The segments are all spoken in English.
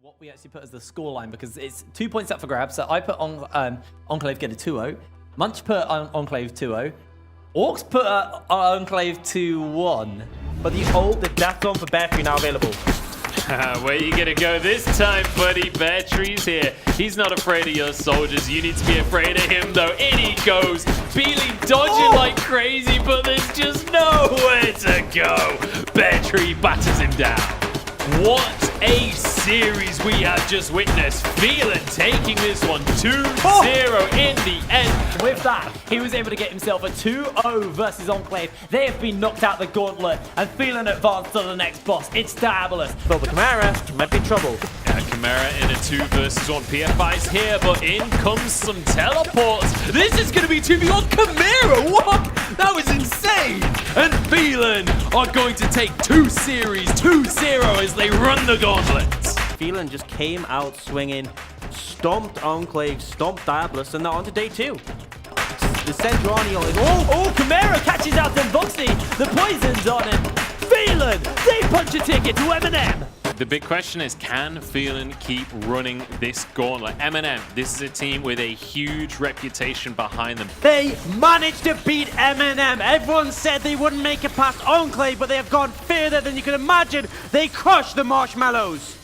what we actually put as the scoreline, because it's 2 points up for grabs. So I put on Enclave get a 2-0. Munch put Enclave 2-0. Orcs put Enclave 2-1. But the death zone for Battery now available. Where you gonna go this time, buddy? Battery's here. He's not afraid of your soldiers. You need to be afraid of him, though. In he goes. Phelan dodging like crazy, but there's just nowhere to go. Battery batters him down. What a series we have just witnessed. Phelan taking this one 2-0 in the end. With that, he was able to get himself a 2-0 versus Enclave. They have been knocked out the Gauntlet, and Phelan advanced to the next boss. It's Diabolus. But the Chimera might be in trouble. Chimera in a 2 versus 1. PFI's here, but in comes some teleports. This is going to be 2v1. Chimera, what? That was insane. And Phelan are going to take 2 series 2-0 as they run the gauntlet. Phelan just came out swinging, stomped Enclave, stomped Diabolus, and now on to day 2. The Centronial is... Oh, Chimera catches out Zenvoxy. The poison's on him. Phelan, they punch a ticket to MNM. The big question is, can Phelan keep running this gauntlet? MNM, this is a team with a huge reputation behind them. They managed to beat MNM. Everyone said they wouldn't make it past Enclave, but they have gone further than you can imagine. They crushed the Marshmallows.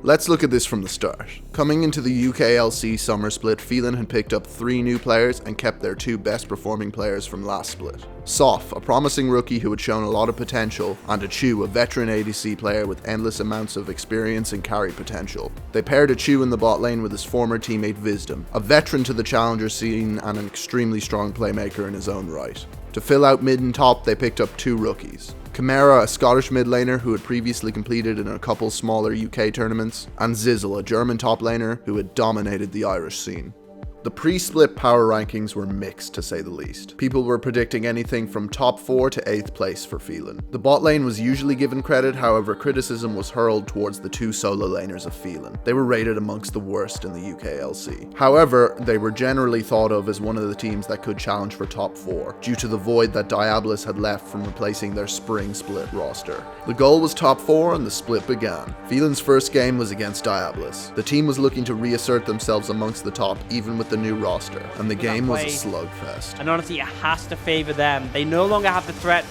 Let's look at this from the start. Coming into the UKLC summer split, Phelan had picked up 3 new players and kept their 2 best performing players from last split. Soph, a promising rookie who had shown a lot of potential, and Achu, a veteran ADC player with endless amounts of experience and carry potential. They paired Achu in the bot lane with his former teammate Wisdom, a veteran to the challenger scene and an extremely strong playmaker in his own right. To fill out mid and top, they picked up 2 rookies. Chimera, a Scottish mid laner who had previously competed in a couple smaller UK tournaments, and Zizzle, a German top laner who had dominated the Irish scene. The pre-split power rankings were mixed, to say the least. People were predicting anything from top 4 to 8th place for Phelan. The bot lane was usually given credit, however criticism was hurled towards the 2 solo laners of Phelan. They were rated amongst the worst in the UKLC. However, they were generally thought of as one of the teams that could challenge for top 4, due to the void that Diabolus had left from replacing their spring split roster. The goal was top 4 and the split began. Phelan's first game was against Diabolus. The team was looking to reassert themselves amongst the top, even with the new roster, and the game was a slugfest. And honestly, it has to favor them. They no longer have the threat.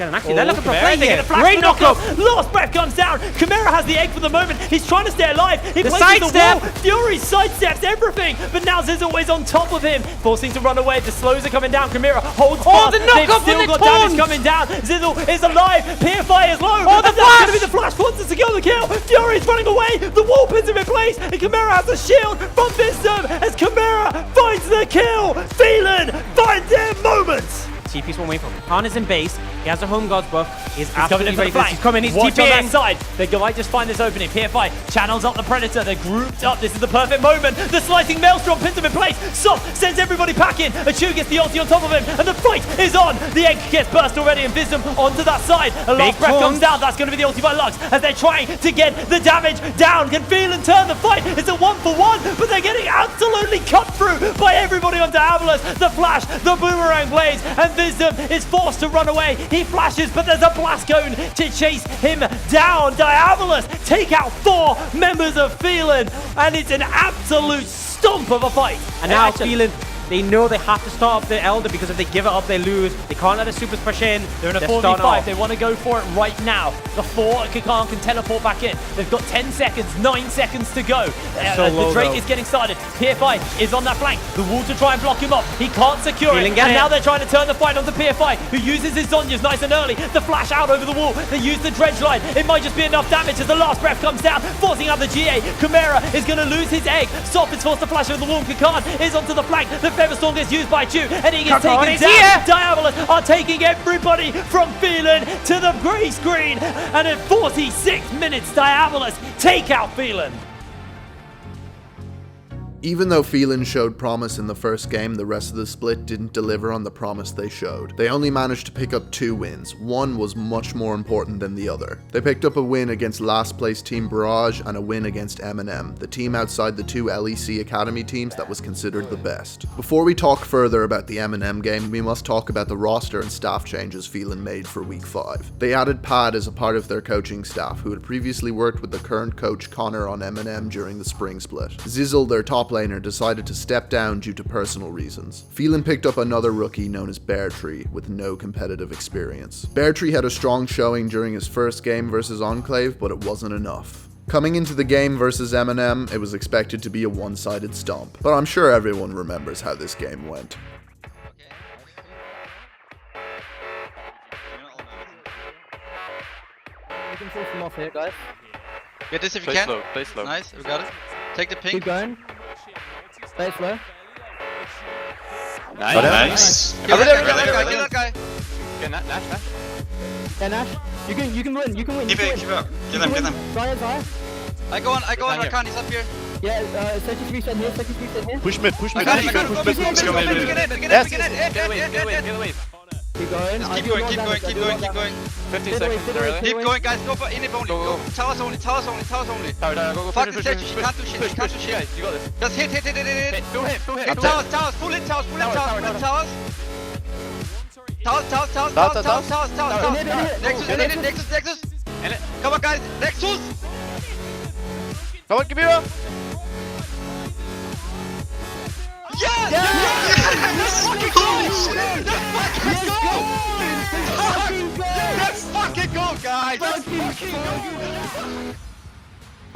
And actually, they're looking for Chimera, play they here. get a flash Great knock-up. knock-up. Last breath comes down. Chimera has the egg for the moment. He's trying to stay alive. He The places the sidestep. wall. Fury sidesteps everything, but now Zizzle is on top of him, forcing to run away. The slows are coming down. Chimera holds fast. the knock-up They've on still the got damage taunt. coming down. Zizzle is alive. PFI is low. Oh, the and that's going to be flash. the flash forces to kill the kill. Fury's running away. The wall pins him in place, and Chimera has a shield from Wisdom as Chimera finds the kill. Phelan finds their moments. TP's one way from Khan is in base. He has a home god's buff. He's Coming absolutely in for the ready for this. flank. He's coming. He's Watch on that TPing. side. They might just find this opening. PFI channels up the Predator. They're grouped up. This is the perfect moment. The slicing Maelstrom pins him in place. Soft sends everybody packing. Achu gets the ulti on top of him, and the fight is on. The egg gets burst already, and Wisdom onto that side. A last breath comes down. That's going to be the ulti by Lux as they're trying to get the damage down. Can Phelan turn the fight? It's a 1-for-1, but they're getting absolutely cut through by everybody on Diabolus. The flash, the boomerang blades, and Wisdom is forced to run away. He flashes, but there's a blast cone to chase him down. Diabolus take out 4 members of Phelan, and it's an absolute stomp of a fight. And now Phelan, they know they have to start up the Elder, because if they give it up, they lose. They can't let the supers push in. They're in a starting 4v5. off. They want to go for it right now. The 4 Kakan can teleport back in. They've got 10 seconds, 9 seconds to go. So The low, Drake though. is getting started. PFI is on that flank. The wall to try and block him off. He can't secure Phelan it. get And it. now they're trying to turn the fight onto PFI, who uses his Zonyas nice and early. The flash out over the wall. They use the dredge line. It might just be enough damage as the last breath comes down, forcing out the GA. Chimera is going to lose his egg. Soft is forced to flash over the wall. Kakan is onto the flank. The Featherstorm gets used by Chu, and he gets Kakan taken is down. here. Diabolus are taking everybody from Phelan to the grey screen, and in 46 minutes, Diabolus take out Phelan. Even though Phelan showed promise in the first game, the rest of the split didn't deliver on the promise they showed. They only managed to pick up 2 wins. One was much more important than the other. They picked up a win against last place team Barrage and a win against MNM, the team outside the 2 LEC Academy teams that was considered the best. Before we talk further about the MNM game, we must talk about the roster and staff changes Phelan made for week 5. They added Pad as a part of their coaching staff, who had previously worked with the current coach Connor on MNM during the spring split. Zizzle, their top laner, decided to step down due to personal reasons. Phelan picked up another rookie known as Beartree with no competitive experience. Beartree had a strong showing during his first game versus Enclave, but it wasn't enough. Coming into the game versus MNM, it was expected to be a one-sided stomp, but I'm sure everyone remembers how this game went. You can force them off here, guys. Get this if you Play can. slow, play slow. Nice, we got it. Take the pink. Keep going. Stay slow. Nice. Kill that guy. Get Nash. Yeah, Nash. You can win. You can win. Keep it up. Kill them. Zaya. I go on, Rakan, he's up here. Yeah, 33 cent here, 33 cent here. Push mid. I got it. Get away. Keep going. Just keep going. 15 seconds, really. Keep going, guys. Go for inhib only. Go. Towers only. Go. Fuck the stage. She can't do shit. Guys, you got this. Just hit. Go hit. Hit towers. Full hit towers. Nexus. Come on, guys. Nexus. Come on, give me up. Yes! Let's fucking go, guys!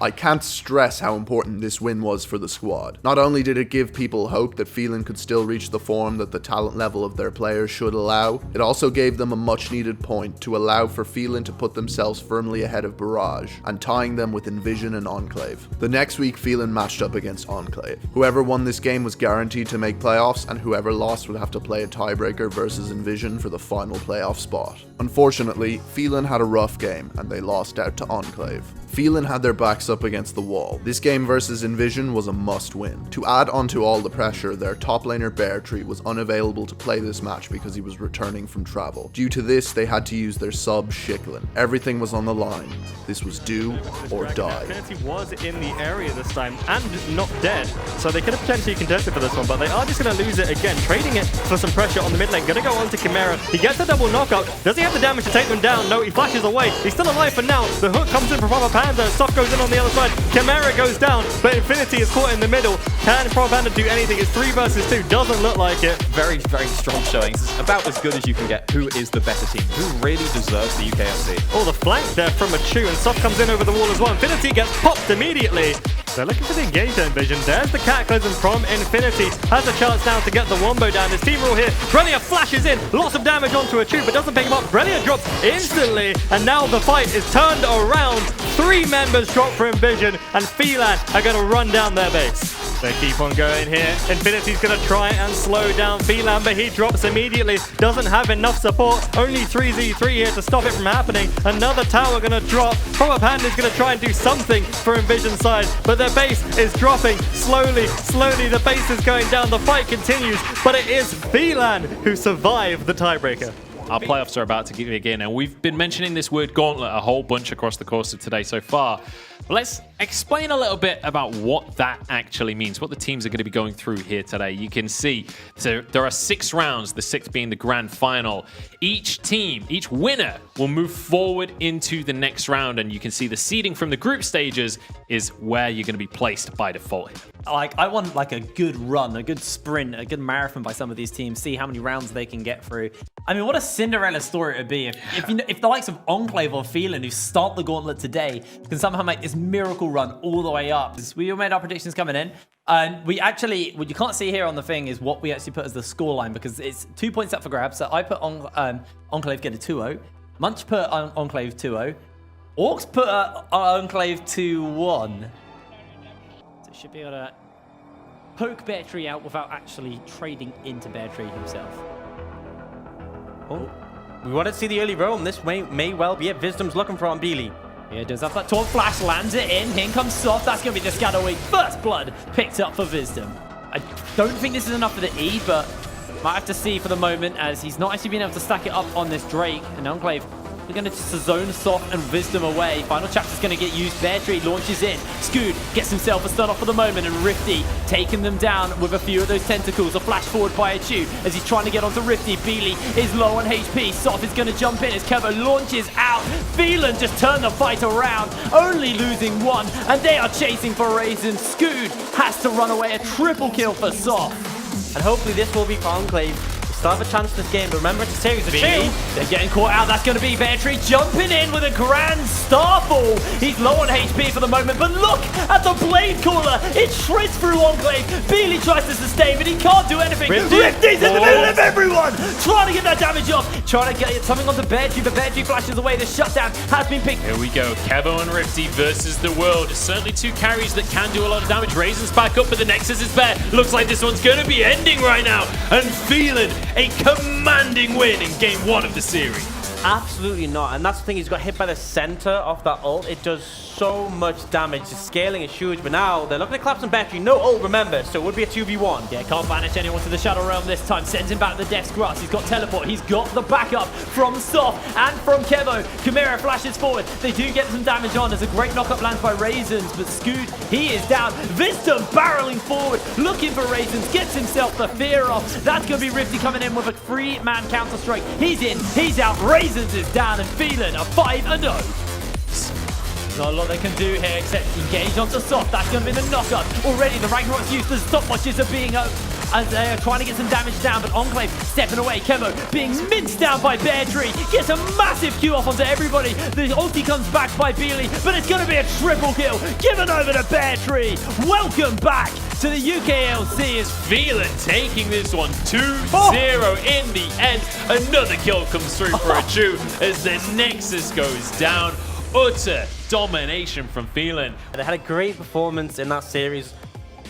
I can't stress how important this win was for the squad. Not only did it give people hope that Phelan could still reach the form that the talent level of their players should allow, it also gave them a much needed point to allow for Phelan to put themselves firmly ahead of Barrage and tying them with Envision and Enclave. The next week Phelan matched up against Enclave. Whoever won this game was guaranteed to make playoffs, and whoever lost would have to play a tiebreaker versus Envision for the final playoff spot. Unfortunately, Phelan had a rough game and they lost out to Enclave. Phelan had their backs up against the wall. This game versus Envision was a must win. To add onto all the pressure, their top laner Beartree was unavailable to play this match because he was returning from travel. Due to this, they had to use their sub Shicklin. Everything was on the line. This was do or die. Infinity was in the area this time and not dead, so they could have potentially contested for this one, but they are just going to lose it again, trading it for some pressure on the mid lane. Going to go on to Chimera. He gets a double knockout. Does he have the damage to take them down? No, he flashes away. He's still alive for now. The hook comes in from Panda. Soft goes in on the other side. Chimera goes down, but Infinity is caught in the middle. Can Panda do anything? It's 3 versus 2. Doesn't look like it. Very, very strong showings. It's about as good as you can get. Who is the better team? Who really deserves the UKLC? Oh, the flank there from a Chu, and Soft comes in over the wall as well. Infinity gets popped immediately. They're looking for the engage Envision. There's the Cataclysm from Infinity. Has a chance now to get the wombo down. His team rule here. Brelia flashes in. Lots of damage onto a Chu, but doesn't pick him up. Brelia drops instantly, and now the fight is turned around. 3 members drop for Envision, and Phelan are going to run down their base. They keep on going here. Infinity's going to try and slow down Phelan, but he drops immediately. Doesn't have enough support. Only 3z3 here to stop it from happening. Another tower going to drop. Panda's going to try and do something for Envision's side, but their base is dropping slowly. The base is going down. The fight continues, but it is Phelan who survived the tiebreaker. Our playoffs are about to begin, and we've been mentioning this word Gauntlet a whole bunch across the course of today so far. But let's explain a little bit about what that actually means, what the teams are going to be going through here today. You can see so there are 6 rounds, the 6th being the grand final. Each team, each winner will move forward into the next round, and you can see the seeding from the group stages is where you're going to be placed by default. Like, I want like a good run, a good sprint, a good marathon by some of these teams, see how many rounds they can get through. I mean, what a Cinderella story it would be if the likes of Enclave or Phelan, who start the Gauntlet today, can somehow make this miracle run all the way up. We all made our predictions coming in, and we actually, what you can't see here on the thing is what we actually put as the scoreline, because it's 2 points up for grabs. So I put Enclave get a 2-0, Munch put Enclave 2-0, Orcs put Enclave 2-1. So should be able to poke Beartree out without actually trading into Beartree himself. Oh, we want to see the early roam. This may well be it. Wisdom's looking for Ambili. Yeah, does have that taunt flash, lands it in. Here comes Soft. That's going to be the Scatterway. First blood picked up for Wisdom. I don't think this is enough for the E, but might have to see for the moment as he's not actually been able to stack it up on this Drake. And Enclave, we're going to just zone Soft and Wisdom away. Final chapter's going to get used. Bear Tree launches in. Scoot gets himself a stun off for the moment, and Rifty taking them down with a few of those tentacles. A flash forward by a Chew as he's trying to get onto Rifty. Beely is low on HP. Soft is going to jump in as Kevo launches out. Phelan just turned the fight around, only losing one, and they are chasing for Raisin. Scoot has to run away. A triple kill for Soft. And hopefully this will be for Enclave. Still have a chance this game, but remember it's a series of 2. They're getting caught out. That's going to be Bear Tree jumping in with a grand starfall. He's low on HP for the moment, but look at the blade caller. It shreds through Enclave. Beely tries to sustain, but he can't do anything. Rifty's in the middle of everyone, trying to get that damage off, trying to get something onto Bear Tree, but Bear Tree flashes away. The shutdown has been picked. Here we go. Kevo and Rifty versus the world. Certainly 2 carries that can do a lot of damage. Raisin's back up, but the Nexus is bare. Looks like this one's going to be ending right now. And Phelan, a commanding win in game 1 of the series. Absolutely not. And that's the thing, he's got hit by the center of that ult. It does so much damage. The scaling is huge, but now they're looking to collapse on Battery. No ult, remember, so it would be a 2v1. Yeah, can't banish anyone to the Shadow Realm this time. Sends him back to the Death's Grass. He's got teleport. He's got the backup from Soft and from Kevo. Chimera flashes forward. They do get some damage on. There's a great knockup lands by Raisins, but Scoot, he is down. Vista barreling forward, looking for Raisins. Gets himself the fear off. That's going to be Rifty coming in with a 3-man counter-strike. He's in. He's out. Raisins is down, and Phelan are 5-0. Not a lot they can do here except engage onto Soft. That's going to be the knockup. Already the Ragnarok's used. The stopwatches are being as they are trying to get some damage down, but Enclave stepping away. Kevo being minced down by Bear Tree. Gets a massive Q off onto everybody. The ulti comes back by Beely, but it's going to be a triple kill given over to Bear Tree. Welcome back to the UKLC as Phelan taking this one 2-0 in the end. Another kill comes through for a Chew as the Nexus goes down. Utter domination from Phelan. They had a great performance in that series.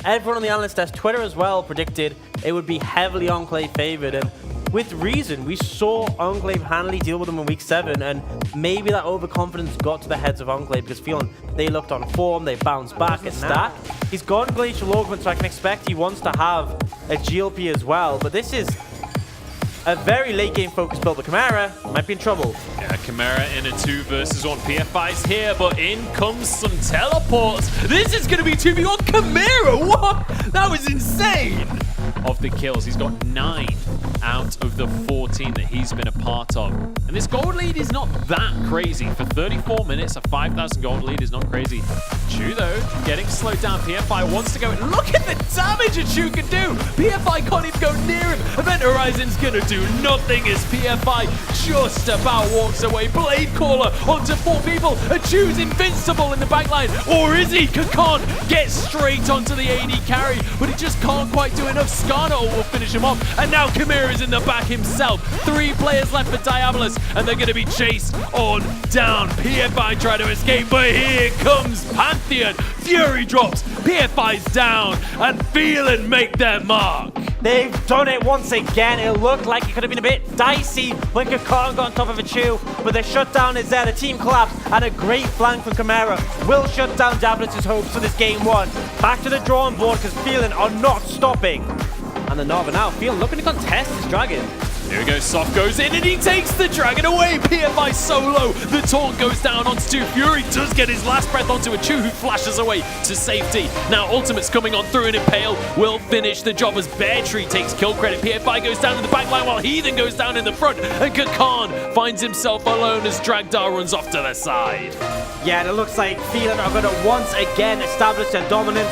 Everyone on the analyst desk, Twitter as well, predicted it would be heavily Enclave favored, and with reason. We saw Enclave handily deal with them in week 7, and maybe that overconfidence got to the heads of Enclave because feeling they looked on form, they bounced back and stack. He's gone Glacial Augment, so I can expect he wants to have a GLP as well, but this is a very late game focused build, but Chimera might be in trouble. Yeah, Chimera in a 2 versus 1. PFI's here, but in comes some teleports. This is going to be 2v1. Chimera, what? That was insane. Of the kills, he's got 9 out of the 14 that he's been a part of. And this gold lead is not that crazy. For 34 minutes, a 5,000 gold lead is not crazy. Chew, though, getting slowed down. PFI wants to go. Look at the damage a Chew can do. PFI can't even go near him. Event Horizon's going to do nothing as PFI just about walks away. Blade Caller onto 4 people. A Chew's invincible in the backline. Or is he? Kakan gets straight onto the AD carry, but he just can't quite do enough. Skarner will finish him off. And now Chimera's in the back himself. 3 players left for Diabolus, and they're going to be chased on down. PFI try to escape, but here comes Pantheon. Fury drops. PFI's down, and Phelan make their mark. They've done it once again. It looked like it could have been a bit dicey when Kakan got on top of a Chew, but the shutdown is there. The team collapsed, and a great flank from Chimera will shut down Diabolus' hopes for this game 1. Back to the drawing board because Phelan are not stopping. And the Nova now, Phelan looking to contest this dragon. Here we go, Soft goes in and he takes the dragon away. PFI solo. The taunt goes down onto 2. Fury does get his last breath onto a Chew who flashes away to safety. Now Ultimate's coming on through and Impale will finish the job as Bear Tree takes kill credit. PFI goes down in the back line while Heathen goes down in the front. And Kakan finds himself alone as Dragdar runs off to the side. Yeah, and it looks like Phelan are going to once again establish their dominance.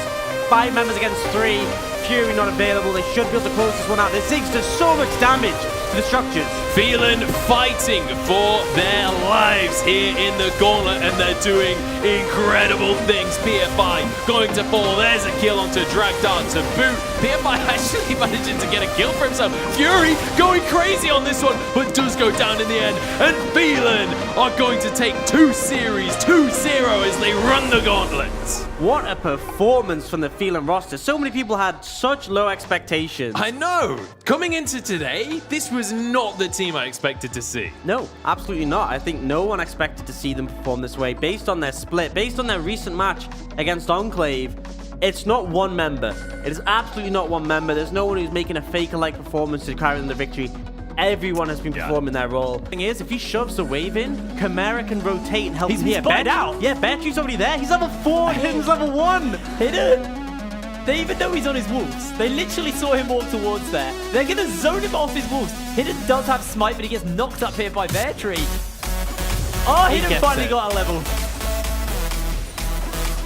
5 members against 3. Fury not available. They should be able to close this one out. The Ziggs does so much damage to the structures. Phelan fighting for their lives here in the Gauntlet, and they're doing incredible things. PFI going to fall. There's a kill onto Dragdar to boot. PFI actually managing to get a kill for himself. Fury going crazy on this one, but does go down in the end. And Phelan are going to take 2 series, 2-0 as they run the Gauntlet. What a performance from the Phelan roster. So many people had such low expectations. I know. Coming into today, this was not the team I expected to see. No, absolutely not. I think no one expected to see them perform this way based on their split, based on their recent match against Enclave. It's not one member. It is absolutely not one member. There's no one who's making a Faker-like performance to carry them the victory. Everyone has been performing their role. The thing is, if he shoves the wave in, Chimera can rotate and help him here. Spotted out. Yeah, Battery's already there. He's level 4 and Hidden's level 1. Hidden. They even know he's on his wolves. They literally saw him walk towards there. They're going to zone him off his wolves. Hidden does have smite, but he gets knocked up here by Battery. Oh, Hidden finally got a level.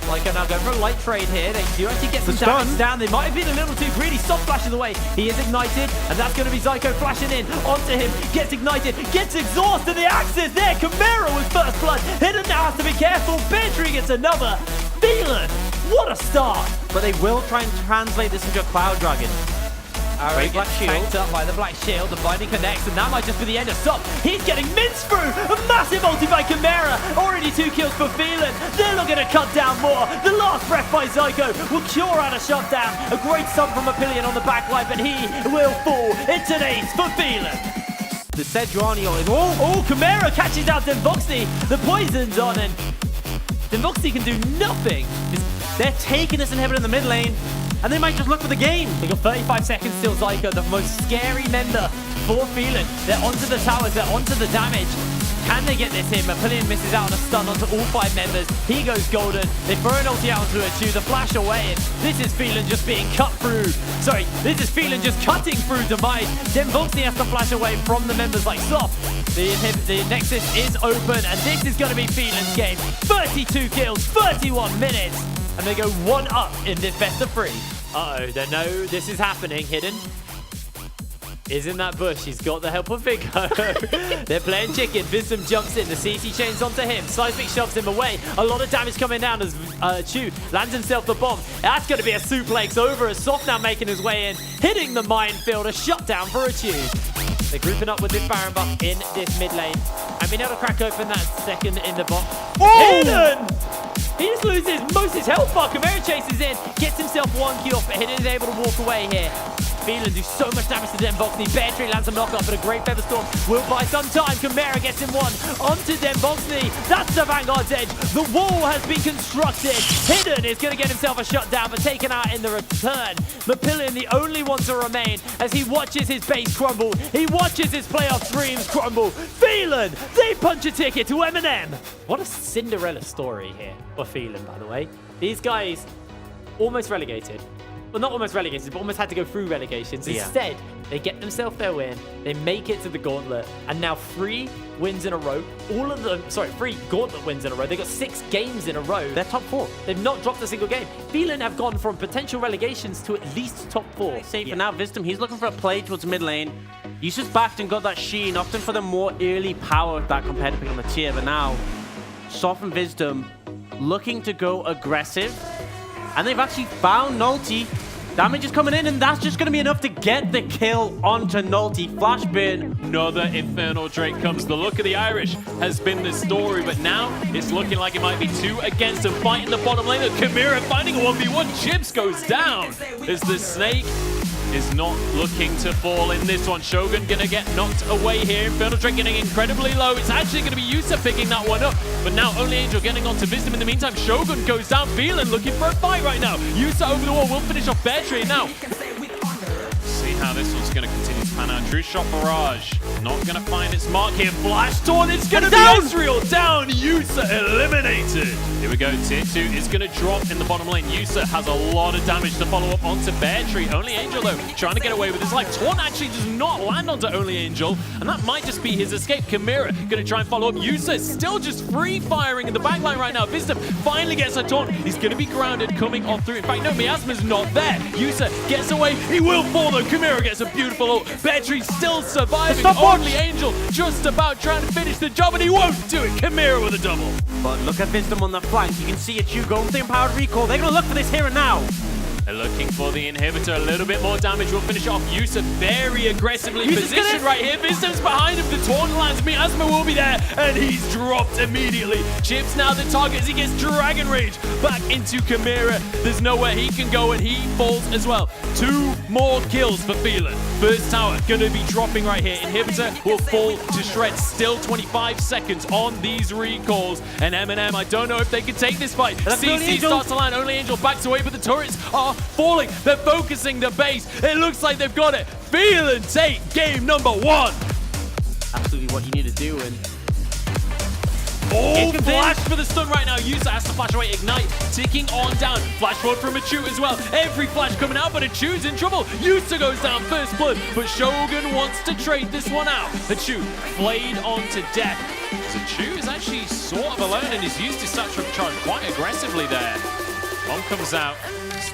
LOCA now going for a light trade here. They do actually get some damage down. They might have been a little too greedy. Stop flashes away. He is ignited, and that's going to be Zyko flashing in onto him. Gets ignited, gets exhausted. The axis there. Chimera with first blood. Hidden now has to be careful. Battery gets another. Phelan, what a start. But they will try and translate this into a Cloud Dragon. Alright, black shield. Tanked up by the black shield. The binding connects, and that might just be the end of Stop. He's getting minced through. A massive ulti by Chimera. Already 2 kills for Phelan. They're looking to cut down more. The last breath by Zyko will cure out a shutdown. A great stun from Apillion on the backline, but he will fall. It's an ace for Phelan. The Sejuani is Chimera catches out Denvoxy. The poison's on, and Denvoxy can do nothing. They're taking this inhibitor in the mid lane, and they might just look for the game. They got 35 seconds still. Zyko, the most scary member for Phelan. They're onto the towers, they're onto the damage. Can they get this in? Apillion misses out on a stun onto all 5 members. He goes golden. They throw an ulti out onto a Chew, the flash away, and this is Phelan just being cut through. Sorry, this is Phelan just cutting through Demise. Denvoxy has to flash away from the members like Soft. The Nexus is open, and this is going to be Phelan's game. 32 kills, 31 minutes. And they go 1 up in this best of 3. Uh-oh, they know this is happening. Hidden is in that bush. He's got the help of Wickot. They're playing chicken. Wisdom jumps in. The CC chains onto him. Seismic shoves him away. A lot of damage coming down as Chew lands himself the bomb. That's going to be a suplex over as Soft now making his way in. Hitting the minefield. A shutdown for a Chew. They're grouping up with this Baron buff in this mid lane. And being able to crack open that second in the box. Hidden! He just loses most of his health bar. Chimera chases in, gets himself 1 kill, but Hidden is able to walk away here. Phelan do so much damage to Denvoxy. Battery lands a knockoff, but a great Feather Storm will buy some time. Chimera gets him 1 onto Denvoxy. That's the Vanguard's edge. The wall has been constructed. Hidden is going to get himself a shutdown, but taken out in the return. Apillion, the only one to remain, as he watches his base crumble. He watches his playoff dreams crumble. Phelan, they punch a ticket to MNM. What a Cinderella story here for Phelan, by the way. These guys almost relegated. Well, not almost relegated, but almost had to go through relegations. Instead, they get themselves their win. They make it to the Gauntlet. And now 3 wins in a row. 3 Gauntlet wins in a row. They got 6 games in a row. They're top 4. They've not dropped a single game. Phelan have gone from potential relegations to at least top 4. Safe for now. Wisdom, he's looking for a play towards mid lane. He's just backed and got that Sheen, often for the more early power of that compared to picking on the tier. But now, Soft and Wisdom looking to go aggressive. And they've actually found Nulty. Damage is coming in, and that's just going to be enough to get the kill onto Nulty. Flash burn. Another Infernal Drake comes. The look of the Irish has been the story, but now it's looking like it might be 2 against him. Fighting the bottom lane. Chimera finding a 1v1. Chips goes down as the Snake is not looking to fall in this one. Shogun gonna get knocked away here. Infernal Drake getting incredibly low. It's actually gonna be Yusa picking that one up. But now only Angel getting onto Wisdom. In the meantime, Shogun goes down. Phelan looking for a fight right now. Yusa over the wall will finish off Battery now. See how this one's gonna continue to pan out. True Shot Barrage not gonna find its mark here. Flash Torn, it's gonna be Ezreal down. Yusa eliminated. Here we go, tier 2 is gonna drop in the bottom lane. Yusa has a lot of damage to follow up onto Battery. Only Angel though, trying to get away with his life. Taunt actually does not land onto Only Angel, and that might just be his escape. Chimera gonna try and follow up. Yusa still just free firing in the backline right now. Wisdom finally gets a taunt. He's gonna be grounded coming on through. In fact, no, Miasma's not there. Yusa gets away. He will fall though. Chimera gets a beautiful ult. Battery still surviving. Only Angel just about trying to finish the job, and he won't do it. Chimera with a double. But look at Wisdom on the flank. You can see a Chew going with the empowered recall. They're going to look for this here and now. They're looking for the inhibitor. A little bit more damage will finish it off. Yusa very aggressively positioned right here. Visdom's behind him. The taunt lands. Miasma will be there, and he's dropped immediately. Chips now the target as he gets Dragon Rage back into Chimera. There's nowhere he can go, and he falls as well. 2 more kills for Phelan. First tower gonna be dropping right here. Inhibitor will fall to shreds. Still 25 seconds on these recalls. And MNM, I don't know if they can take this fight. CC starts to land. Only Angel backs away, but the turrets are falling. They're focusing the base. It looks like they've got it. Phelan take game number 1. Absolutely what you need to do. And oh, flash for the stun right now. Yusa has to flash away. Ignite ticking on down. Flash forward from Achu as well. Every flash coming out, but Achu's in trouble. Yusa goes down first blood, but Shogun wants to trade this one out. Achu flayed on to death. Achu is actually sort of alone and he's used his satchel charge quite aggressively there. Bomb comes out.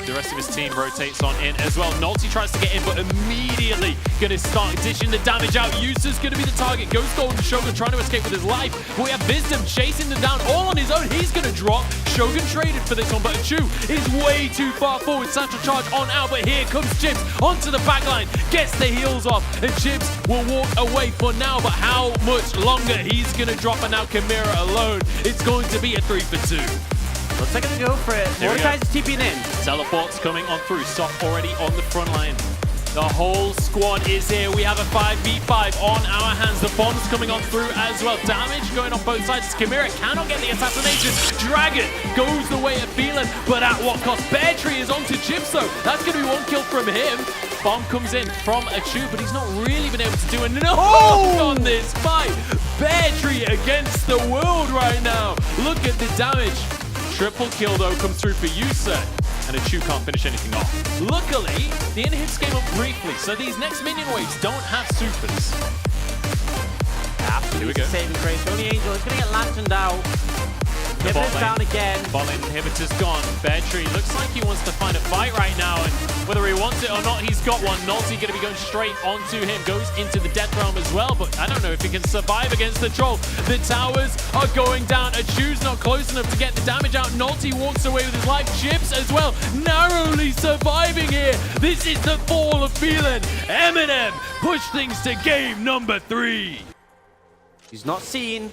The rest of his team rotates on in as well. Nolty tries to get in, but immediately going to start dishing the damage out. Yusa's going to be the target. Ghost Golden Shogun trying to escape with his life. But we have Wisdom chasing them down all on his own. He's going to drop. Shogun traded for this one, but Achu is way too far forward. Satchel charge on out, but here comes Chips onto the backline. Gets the heals off, and Chips will walk away for now. But how much longer? He's going to drop, and now Chimera alone. It's going to be a 3 for 2. Let's take it to go for it. Mordekai's TPing in. Teleports coming on through. Soft already on the front line. The whole squad is here. We have a 5v5 on our hands. The bomb's coming on through as well. Damage going on both sides. Chimera cannot get the assassination. Dragon goes the way of Phelan, but at what cost? Bear Tree is onto Chips though. That's going to be 1 kill from him. Bomb comes in from Achu, but he's not really been able to do enough on this fight. Bear Tree against the world right now. Look at the damage. Triple kill though comes through for Yusa, and Achu can't finish anything off. Luckily, the inhibs came up briefly, so these next minion waves don't have supers. Absolutely. Here we go. Saving grace. Only Angel is going to get lanterned out. Inhibitor's down again. Bot lane inhibitor's gone. Bear Tree looks like he wants to find a fight right now, and whether he wants it or not, he's got one. Nolty going to be going straight onto him. Goes into the death realm as well, but I don't know if he can survive against the troll. The towers are going down. Achu's not close enough to get the damage out. Nolty walks away with his life. Chips as well, narrowly surviving here. This is the fall of Phelan. MNM push things to game number 3. He's not seen.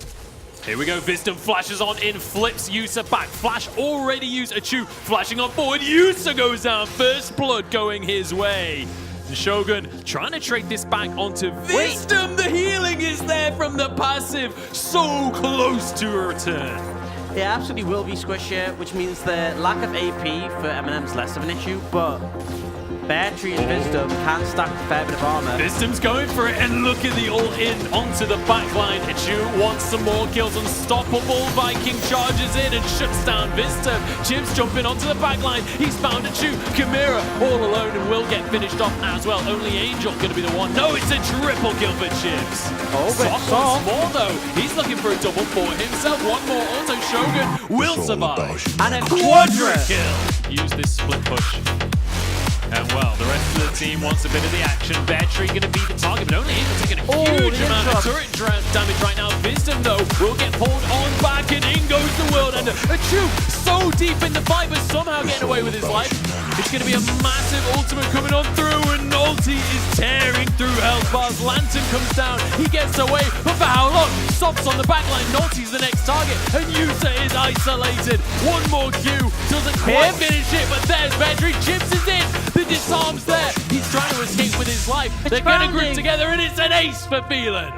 Here we go, Wisdom flashes on in, flips Yusa back. Flash already used. Achu flashing on forward. Yusa goes down. First blood going his way. And Shogun trying to trade this back onto Wisdom. The healing is there from the passive. So close to a return. It absolutely will be squished here, which means the lack of AP for MNM's less of an issue, but Bear Tree and Wisdom can stack a fair bit of armor. Wisdom's going for it, and look at the all-in onto the backline. Achu wants some more kills. Unstoppable Viking charges in and shuts down Wisdom. Chips jumping onto the backline. He's found Achu. Chimera all alone and will get finished off as well. Only Angel going to be the one. No, it's a triple kill for Chips. Oh, but Soft once more though. He's looking for a double for himself. One more. Also Shogun will survive. And a quadra Kill. Use this split push. And well, the rest of the team wants a bit of the action. Bear Tree going to be the target, but only Angel taking a huge amount of turret damage right now. Wisdom, though, will get pulled on back, and in goes the world ender. Achu so deep in the fight, but somehow getting away with his life. It's going to be a massive ultimate coming on through, and Nolty is tearing through health bars. Lantern comes down, he gets away, but for how long? Soft's on the backline, Nolty's the next target, and Yusa is isolated. One more Q, doesn't quite finish it, but there's Bear Tree. Chips is in. The disarm's there. He's trying to escape with his life. They're going to group together, and it's an ace for Phelan.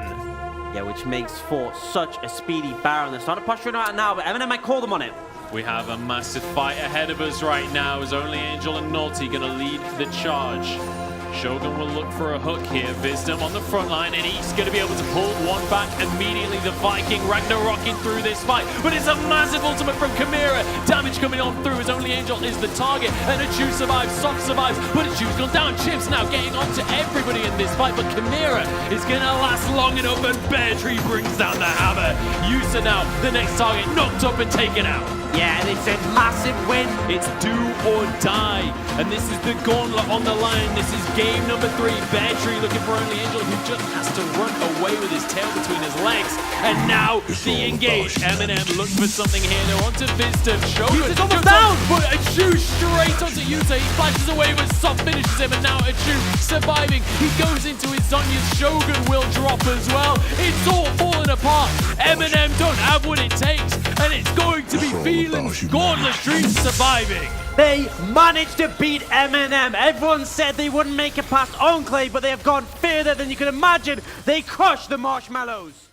Yeah, which makes for such a speedy Baron. That's not a posture right now, but MNM might call them on it. We have a massive fight ahead of us right now as only Angel and Nolty going to lead the charge. Shogun will look for a hook here. Wisdom on the front line, and he's going to be able to pull one back immediately. The Viking Ragnaroking through this fight, but it's a massive ultimate from Chimera. Damage coming on through as only Angel is the target, and Achu survives, Soft survives, but Achu's gone down. Chips now getting onto everybody in this fight, but Chimera is going to last long enough, and Bear Tree brings down the hammer. Yusa now, the next target, knocked up and taken out. Yeah, they said massive win. It's do or die. And this is the gauntlet on the line. This is game number 3. Bear Tree looking for only Angel, who just has to run away with his tail between his legs. And now the engaged MNM look for something here. They're onto Vista. Shogun Yute's almost down. But Achu straight onto Yuta. He flashes away, but Soft finishes him. And now Achu surviving. He goes into his Zhonya's. Shogun will drop as well. It's all falling apart. MNM don't have what it takes. And it's going to be Phelan's Gauntlet Dream surviving. They managed to beat MNM. Everyone said they wouldn't make it past Enclave, but they have gone further than you could imagine. They crushed the Marshmallows.